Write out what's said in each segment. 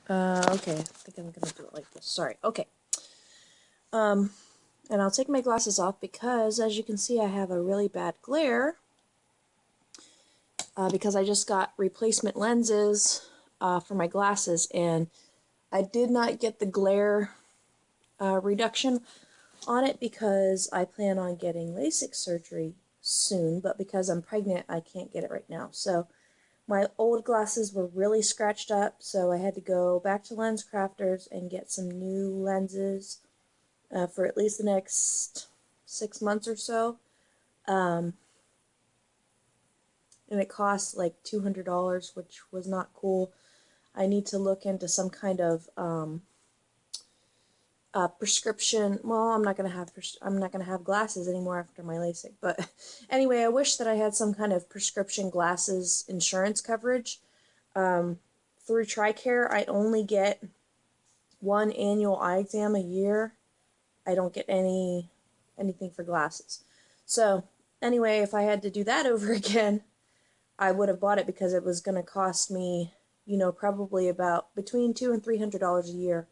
Okay, I think I'm gonna do it like this. Sorry. Okay. And I'll take my glasses off because, as you can see, I have a really bad glare. Because I just got replacement lenses for my glasses, and I did not get the glare reduction on it because I plan on getting LASIK surgery soon, but because I'm pregnant, I can't get it right now. So my old glasses were really scratched up, so I had to go back to Lens Crafters and get some new lenses for at least the next 6 months or so. And it cost like $200, which was not cool. I need to look into some kind of prescription. Well, I'm not gonna have glasses anymore after my LASIK. But anyway, I wish that I had some kind of prescription glasses insurance coverage. Through TRICARE, I only get one annual eye exam a year. I don't get anything for glasses. So anyway, if I had to do that over again, I would have bought it because it was going to cost me, probably about between $200 and $300 a year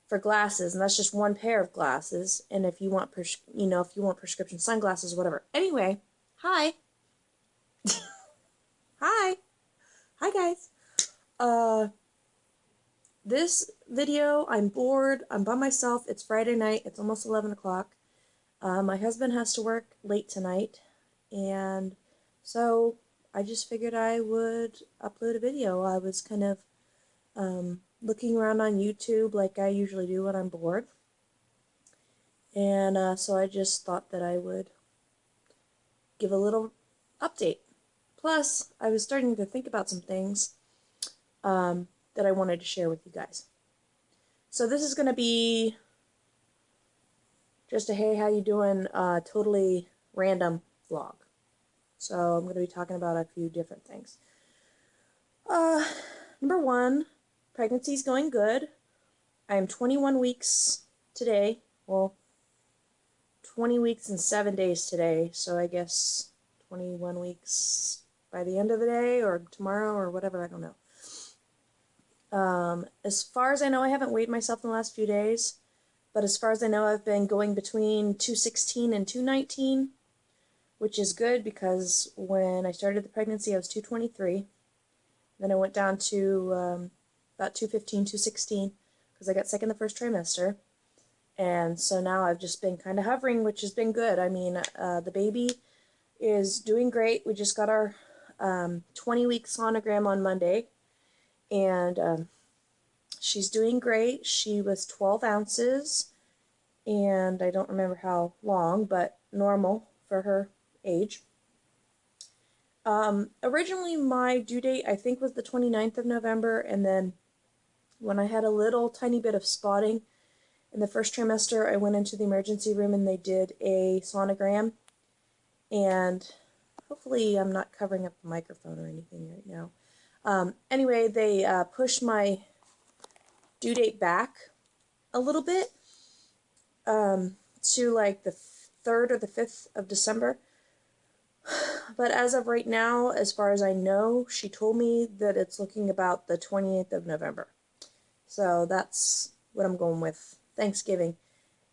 for glasses, and that's just one pair of glasses. And if you want, prescription sunglasses, whatever. Anyway, hi, hi, hi guys. Uh, this video, I'm bored. I'm by myself. It's Friday night. It's almost 11 o'clock. My husband has to work late tonight, and so I just figured I would upload a video. I was kind of looking around on YouTube like I usually do when I'm bored, and so I just thought that I would give a little update. Plus, I was starting to think about some things that I wanted to share with you guys. So this is going to be just a hey, how you doing, totally random vlog. So I'm going to be talking about a few different things. Number one, pregnancy's going good. I am 21 weeks today. Well, 20 weeks and 7 days today. So I guess 21 weeks by the end of the day or tomorrow or whatever. I don't know. As far as I know, I haven't weighed myself in the last few days. But as far as I know, I've been going between 216 and 219, which is good because when I started the pregnancy, I was 223. Then I went down to about 215, 216 because I got sick in the first trimester. And so now I've just been kind of hovering, which has been good. I mean, the baby is doing great. We just got our 20-week sonogram on Monday, and she's doing great. She was 12 ounces, and I don't remember how long, but normal for her age. Originally my due date, I think, was the 29th of November, and then when I had a little tiny bit of spotting in the first trimester, I went into the emergency room and they did a sonogram, and hopefully I'm not covering up the microphone or anything right now. Anyway, they pushed my due date back a little bit to like the 3rd or the 5th of December. But as of right now, as far as I know, she told me that it's looking about the 28th of November. So that's what I'm going with. Thanksgiving.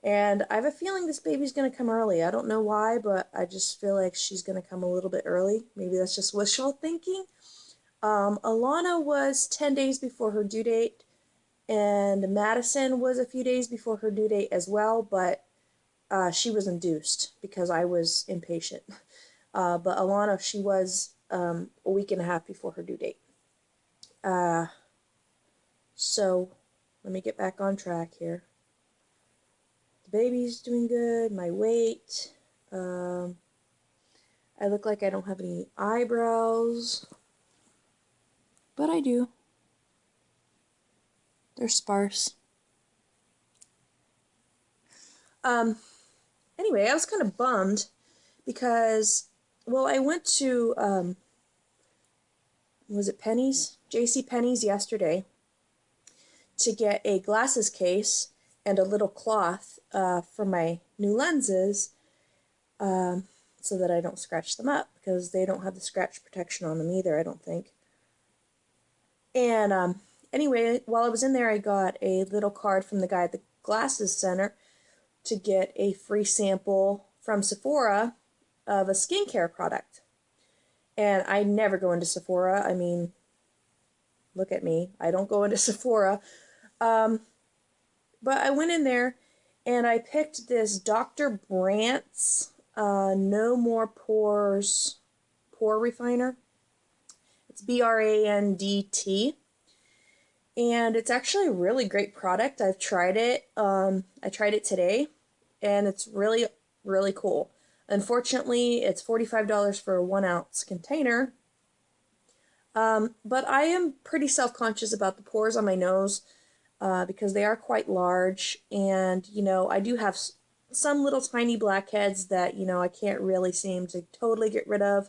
And I have a feeling this baby's going to come early. I don't know why, but I just feel like she's going to come a little bit early. Maybe that's just wishful thinking. Alana was 10 days before her due date, and Madison was a few days before her due date as well, but she was induced because I was impatient. But Alana, she was a week and a half before her due date. So let me get back on track here. The baby's doing good. My weight. I look like I don't have any eyebrows, but I do. They're sparse. Anyway, I was kind of bummed because, well, I went to, was it Penny's? J.C. Penney's yesterday to get a glasses case and a little cloth for my new lenses so that I don't scratch them up, because they don't have the scratch protection on them either, I don't think. And Anyway, while I was in there, I got a little card from the guy at the Glasses Center to get a free sample from Sephora of a skincare product. And I never go into Sephora. I mean, look at me. I don't go into Sephora. But I went in there and I picked this Dr. Brandt's No More Pores Pore Refiner. It's Brandt. And it's actually a really great product. I've tried it. I tried it today, and it's really, really cool. Unfortunately, it's $45 for a 1-ounce container. But I am pretty self-conscious about the pores on my nose because they are quite large. And, I do have some little tiny blackheads that, I can't really seem to totally get rid of.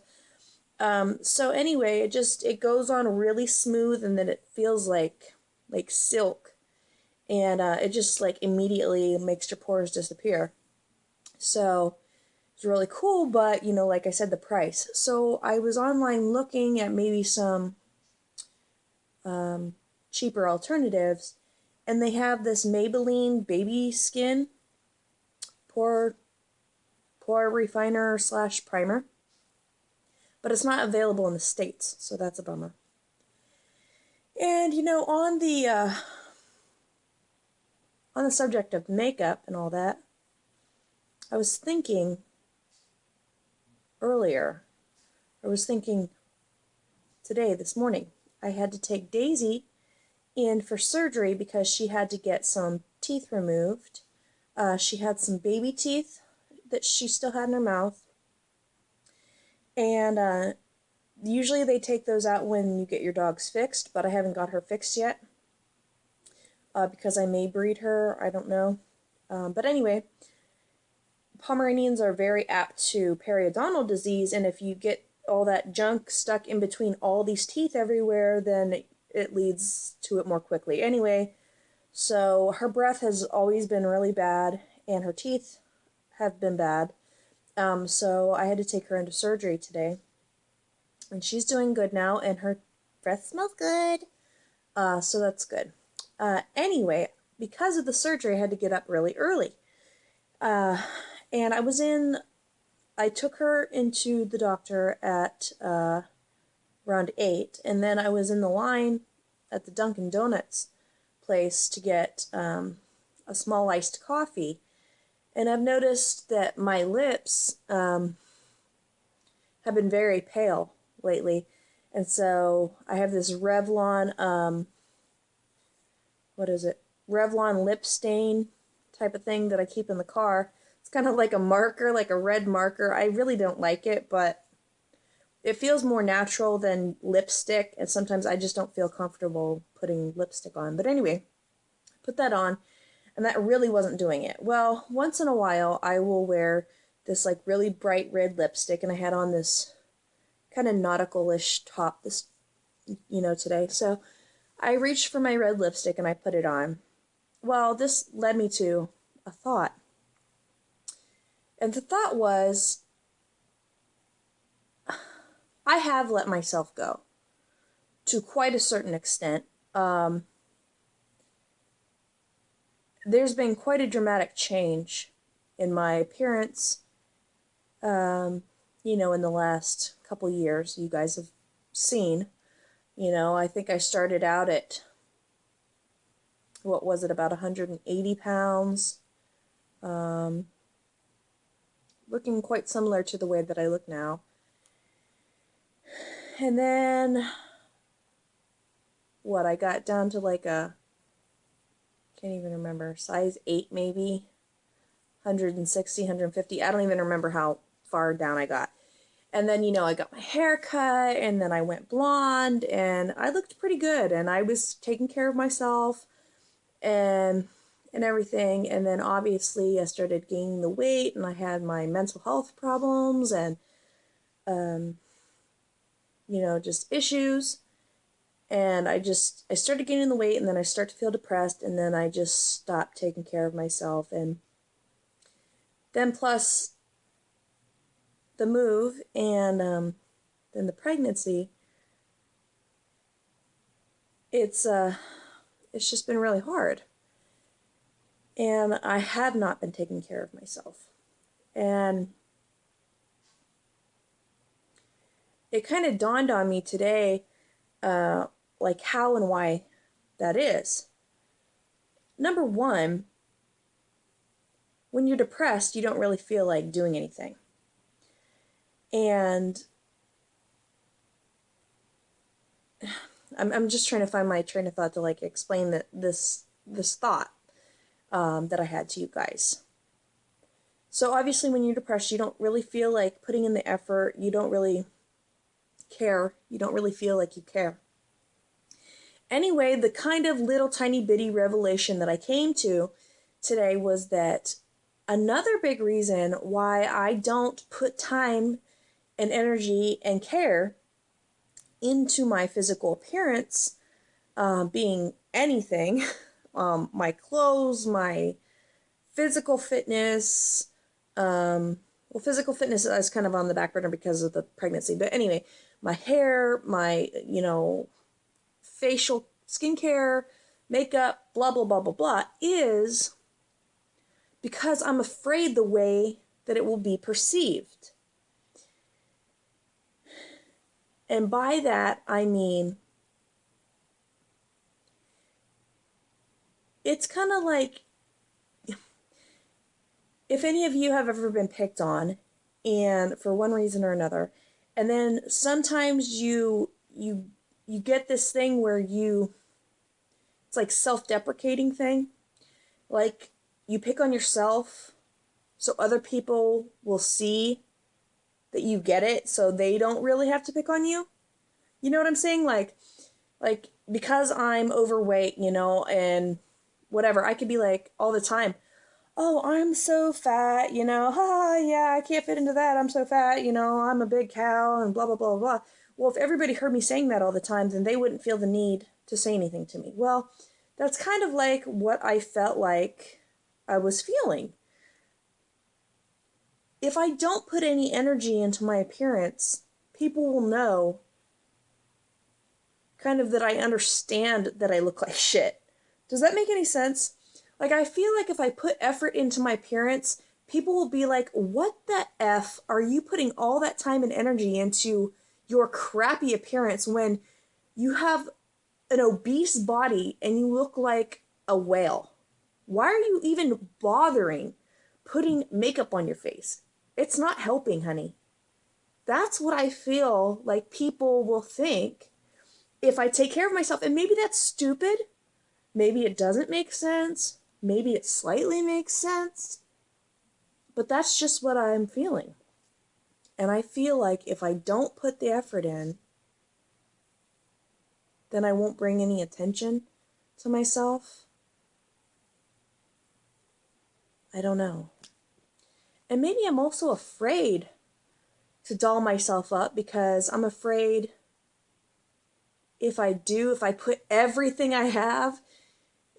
So anyway, it goes on really smooth, and then it feels like silk, and it just like immediately makes your pores disappear. So it's really cool, but like I said, the price. So I was online looking at maybe some cheaper alternatives, and they have this Maybelline Baby Skin pore refiner / primer, but it's not available in the States, so that's a bummer. And on the subject of makeup and all that, I was thinking today, this morning, I had to take Daisy in for surgery because she had to get some teeth removed. She had some baby teeth that she still had in her mouth. And usually they take those out when you get your dogs fixed, but I haven't got her fixed yet because I may breed her. I don't know. But anyway, Pomeranians are very apt to periodontal disease, and if you get all that junk stuck in between all these teeth everywhere, then it leads to it more quickly. Anyway, so her breath has always been really bad, and her teeth have been bad. So I had to take her into surgery today, and she's doing good now, and her breath smells good. So that's good. Anyway, because of the surgery, I had to get up really early. And I took her into the doctor at around 8, and then I was in the line at the Dunkin' Donuts place to get a small iced coffee. And I've noticed that my lips have been very pale lately. And so I have this Revlon, Revlon lip stain type of thing that I keep in the car. It's kind of like a marker, like a red marker. I really don't like it, but it feels more natural than lipstick, and sometimes I just don't feel comfortable putting lipstick on. But anyway, put that on, and that really wasn't doing it. Well, once in a while, I will wear this like really bright red lipstick, and I had on this kind of nautical-ish top today. So I reached for my red lipstick and I put it on. Well, this led me to a thought. And the thought was, I have let myself go to quite a certain extent. There's been quite a dramatic change in my appearance, in the last couple years. You guys have seen, I think I started out at, about 180 pounds, looking quite similar to the way that I look now. And then, I got down to like can't even remember, size 8 maybe, 160, 150, I don't even remember how far down I got. And then, I got my hair cut, and then I went blonde, and I looked pretty good, and I was taking care of myself, and everything. And then obviously I started gaining the weight, and I had my mental health problems, and just issues. And I started gaining the weight, and then I started to feel depressed, and then I just stopped taking care of myself. And then plus the move, and then the pregnancy, it's it's just been really hard. And I have not been taking care of myself. And it kind of dawned on me today, like how and why that is. Number one, when you're depressed, you don't really feel like doing anything. And I'm just trying to find my train of thought to like explain this thought that I had to you guys. So obviously when you're depressed, you don't really feel like putting in the effort. You don't really care. You don't really feel like you care. Anyway, the kind of little tiny bitty revelation that I came to today was that another big reason why I don't put time and energy and care into my physical appearance, being anything, my clothes, my physical fitness, well, physical fitness is kind of on the back burner because of the pregnancy, but anyway, my hair, my, facial skincare, makeup, blah, blah, blah, blah, blah, is because I'm afraid the way that it will be perceived. And by that, I mean, it's kind of like, if any of you have ever been picked on, and for one reason or another, and then sometimes you get this thing where it's like self-deprecating thing, like you pick on yourself so other people will see that you get it, so they don't really have to pick on you. You know what I'm saying? Like because I'm overweight, and whatever, I could be like all the time, oh, I'm so fat, yeah, I can't fit into that, I'm so fat, I'm a big cow, and blah, blah, blah, blah. Well, if everybody heard me saying that all the time, then they wouldn't feel the need to say anything to me. Well, that's kind of like what I felt like I was feeling. If I don't put any energy into my appearance, people will know kind of that I understand that I look like shit. Does that make any sense? Like, I feel like if I put effort into my appearance, people will be like, what the F are you putting all that time and energy into your crappy appearance when you have an obese body and you look like a whale? Why are you even bothering putting makeup on your face? It's not helping, honey. That's what I feel like people will think if I take care of myself. And maybe that's stupid. Maybe it doesn't make sense. Maybe it slightly makes sense. But that's just what I'm feeling. And I feel like if I don't put the effort in, then I won't bring any attention to myself. I don't know. And maybe I'm also afraid to doll myself up because I'm afraid if I put everything I have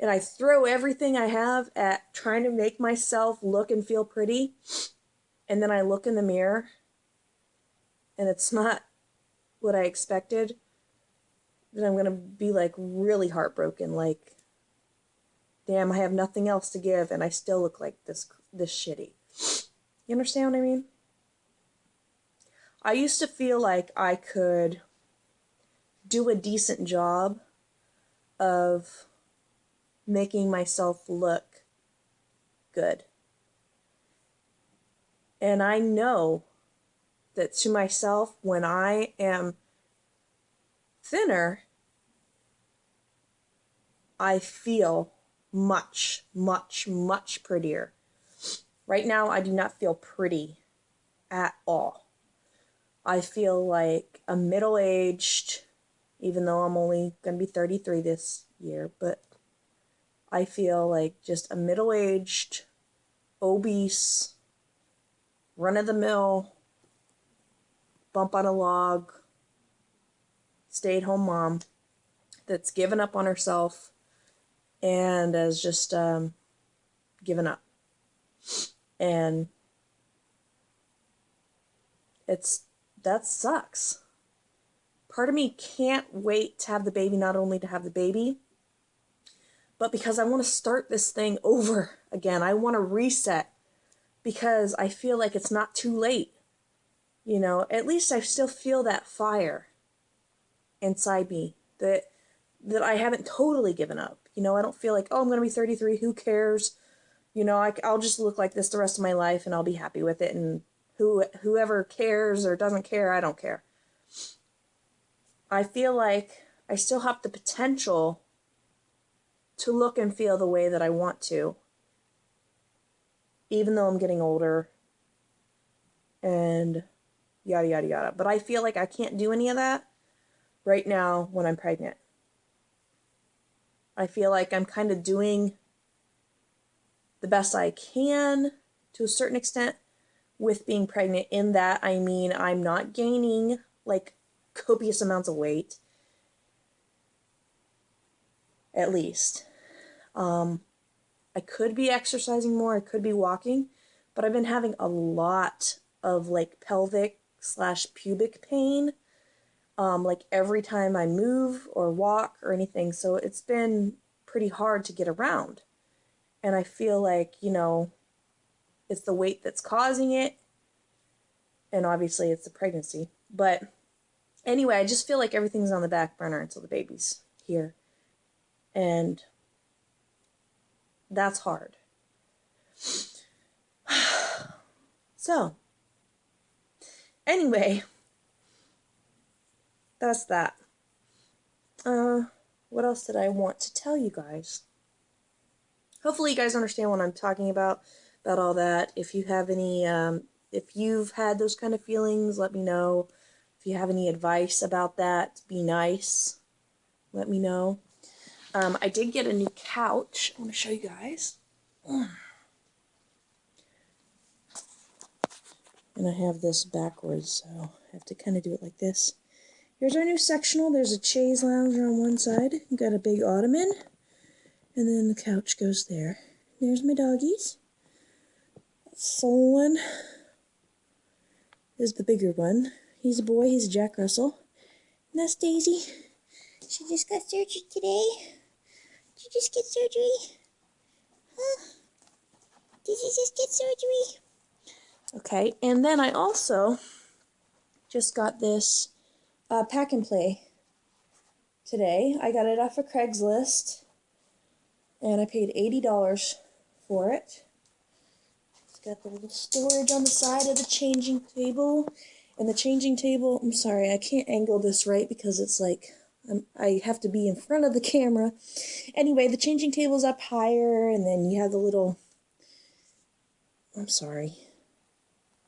and I throw everything I have at trying to make myself look and feel pretty, and then I look in the mirror and it's not what I expected, then I'm going to be like really heartbroken, like, damn, I have nothing else to give and I still look like this shitty. You understand what I mean? I used to feel like I could do a decent job of making myself look good. And I know that to myself, when I am thinner, I feel much, much, much prettier. Right now, I do not feel pretty at all. I feel like a middle-aged, even though I'm only going to be 33 this year, but I feel like just a middle-aged, obese, run-of-the-mill, bump on a log, stay-at-home mom that's given up on herself and has just given up. And that sucks. Part of me can't wait to have the baby, not only to have the baby, but because I want to start this thing over again. I want to reset because I feel like it's not too late. You know, at least I still feel that fire inside me that I haven't totally given up. You know, I don't feel like, oh, I'm going to be 33, who cares? You know, I'll just look like this the rest of my life and I'll be happy with it. And whoever cares or doesn't care, I don't care. I feel like I still have the potential to look and feel the way that I want to, even though I'm getting older and yada, yada, yada. But I feel like I can't do any of that right now when I'm pregnant. I feel like I'm kind of doing the best I can to a certain extent with being pregnant, in that I mean I'm not gaining like copious amounts of weight, at least. I could be exercising more, I could be walking, but I've been having a lot of like pelvic / pubic pain, like every time I move or walk or anything. So it's been pretty hard to get around. And I feel like, you know, it's the weight that's causing it. And obviously it's the pregnancy. But anyway, I just feel like everything's on the back burner until the baby's here. And that's hard. So, anyway, that's that. What else did I want to tell you guys? Hopefully you guys understand what I'm talking about all that. If you have any, if you've had those kind of feelings, let me know. If you have any advice about that, be nice. Let me know. I did get a new couch. I want to show you guys. And I have this backwards, so I have to kind of do it like this. Here's our new sectional. There's a chaise lounger on one side. We've got a big ottoman. And then the couch goes there. There's my doggies. Solon is the bigger one. He's a boy. He's a Jack Russell. And that's Daisy. She just got surgery today. Did you just get surgery? Huh? Did you just get surgery? Okay, and then I also just got this pack and play today. I got it off of Craigslist, and I paid $80 for it. It's got the little storage on the side of the changing table, and the changing table, I'm sorry, I can't angle this right because it's like, I have to be in front of the camera. Anyway, the changing table's up higher, and then you have the little, I'm sorry,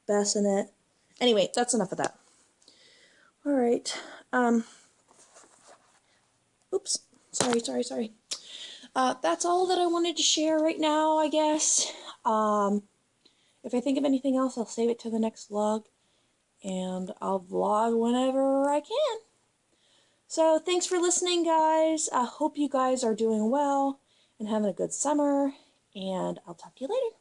bassinet. Anyway, that's enough of that. Alright, oops, sorry. That's all that I wanted to share right now, I guess. If I think of anything else, I'll save it to the next vlog, and I'll vlog whenever I can. So, thanks for listening, guys. I hope you guys are doing well and having a good summer, and I'll talk to you later.